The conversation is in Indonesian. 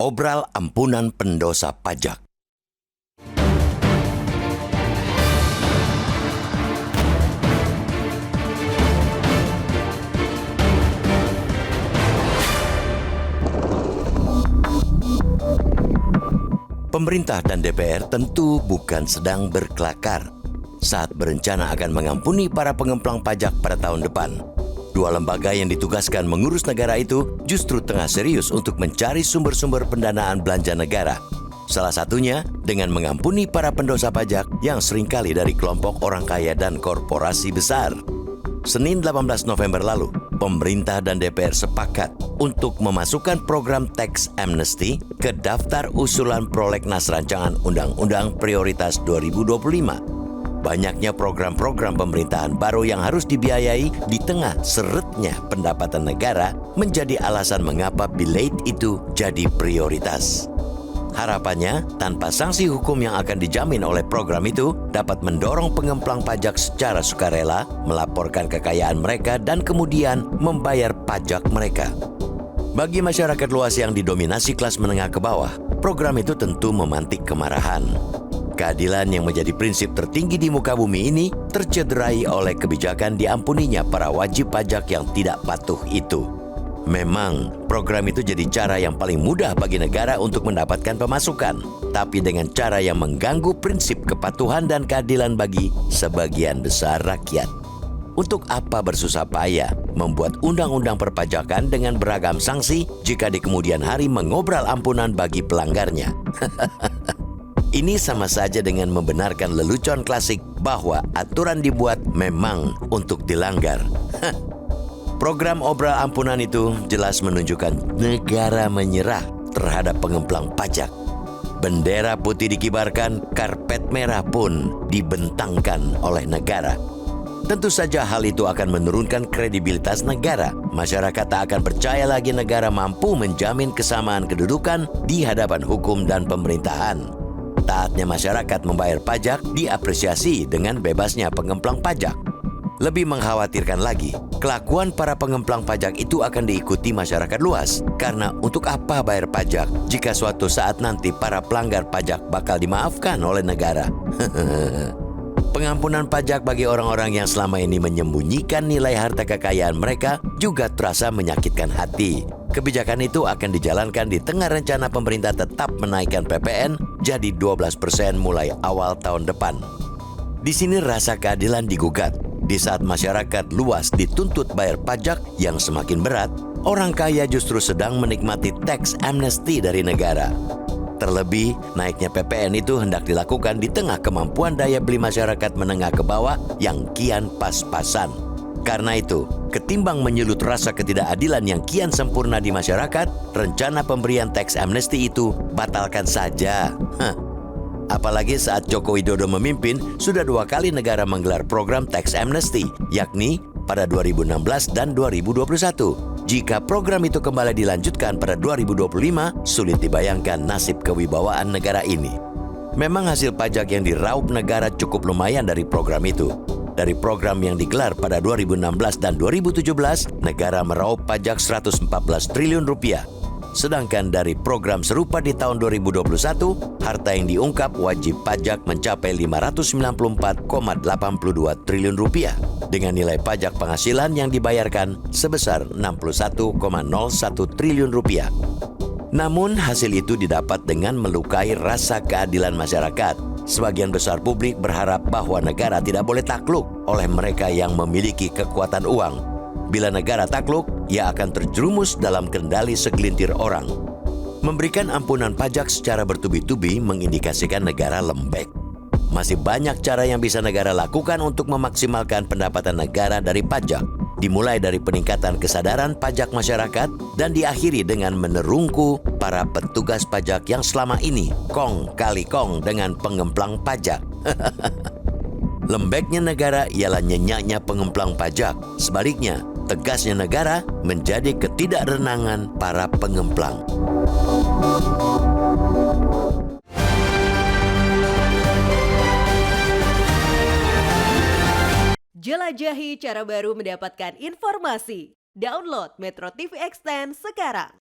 Mengobral ampunan pendosa pajak. Pemerintah dan DPR tentu bukan sedang berkelakar saat berencana akan mengampuni para pengemplang pajak pada tahun depan. Dua lembaga yang ditugaskan mengurus negara itu justru tengah serius untuk mencari sumber-sumber pendanaan belanja negara. Salah satunya dengan mengampuni para pendosa pajak yang seringkali dari kelompok orang kaya dan korporasi besar. Senin 18 November lalu, pemerintah dan DPR sepakat untuk memasukkan program tax amnesty ke daftar usulan prolegnas rancangan Undang-Undang Prioritas 2025. Banyaknya program-program pemerintahan baru yang harus dibiayai di tengah seretnya pendapatan negara menjadi alasan mengapa Bill Gates itu jadi prioritas. Harapannya, tanpa sanksi hukum yang akan dijamin oleh program itu, dapat mendorong pengemplang pajak secara sukarela melaporkan kekayaan mereka dan kemudian membayar pajak mereka. Bagi masyarakat luas yang didominasi kelas menengah ke bawah, program itu tentu memantik kemarahan. Keadilan yang menjadi prinsip tertinggi di muka bumi ini tercederai oleh kebijakan diampuninya para wajib pajak yang tidak patuh itu. Memang, program itu jadi cara yang paling mudah bagi negara untuk mendapatkan pemasukan, tapi dengan cara yang mengganggu prinsip kepatuhan dan keadilan bagi sebagian besar rakyat. Untuk apa bersusah payah membuat undang-undang perpajakan dengan beragam sanksi jika di kemudian hari mengobral ampunan bagi pelanggarnya? Ini sama saja dengan membenarkan lelucon klasik bahwa aturan dibuat memang untuk dilanggar. Program obral ampunan itu jelas menunjukkan negara menyerah terhadap pengemplang pajak. Bendera putih dikibarkan, karpet merah pun dibentangkan oleh negara. Tentu saja hal itu akan menurunkan kredibilitas negara. Masyarakat tak akan percaya lagi negara mampu menjamin kesamaan kedudukan di hadapan hukum dan pemerintahan. Taatnya masyarakat membayar pajak diapresiasi dengan bebasnya pengemplang pajak. Lebih mengkhawatirkan lagi, kelakuan para pengemplang pajak itu akan diikuti masyarakat luas. Karena untuk apa bayar pajak jika suatu saat nanti para pelanggar pajak bakal dimaafkan oleh negara? Pengampunan pajak bagi orang-orang yang selama ini menyembunyikan nilai harta kekayaan mereka juga terasa menyakitkan hati. Kebijakan itu akan dijalankan di tengah rencana pemerintah tetap menaikkan PPN jadi 12% mulai awal tahun depan. Di sini rasa keadilan digugat. Di saat masyarakat luas dituntut bayar pajak yang semakin berat, orang kaya justru sedang menikmati tax amnesty dari negara. Terlebih, naiknya PPN itu hendak dilakukan di tengah kemampuan daya beli masyarakat menengah ke bawah yang kian pas-pasan. Karena itu, ketimbang menyulut rasa ketidakadilan yang kian sempurna di masyarakat, rencana pemberian tax amnesty itu batalkan saja. Apalagi saat Joko Widodo memimpin, sudah 2 kali negara menggelar program tax amnesty, yakni pada 2016 dan 2021. Jika program itu kembali dilanjutkan pada 2025, sulit dibayangkan nasib kewibawaan negara ini. Memang hasil pajak yang diraup negara cukup lumayan dari program itu. Dari program yang digelar pada 2016 dan 2017, negara meraup pajak 114 triliun rupiah. Sedangkan dari program serupa di tahun 2021, harta yang diungkap wajib pajak mencapai 594,82 triliun rupiah dengan nilai pajak penghasilan yang dibayarkan sebesar 61,01 triliun rupiah. Namun hasil itu didapat dengan melukai rasa keadilan masyarakat. Sebagian besar publik berharap bahwa negara tidak boleh takluk oleh mereka yang memiliki kekuatan uang. Bila negara takluk, ia akan terjerumus dalam kendali segelintir orang. Memberikan ampunan pajak secara bertubi-tubi mengindikasikan negara lembek. Masih banyak cara yang bisa negara lakukan untuk memaksimalkan pendapatan negara dari pajak. Dimulai dari peningkatan kesadaran pajak masyarakat dan diakhiri dengan menerungku para petugas pajak yang selama ini kong kali kong dengan pengemplang pajak. Lembeknya negara ialah nyenyaknya pengemplang pajak. Sebaliknya, tegasnya negara menjadi ketidakrenangan para pengemplang. Jelajahi cara baru mendapatkan informasi. Download Metro TV Extend sekarang.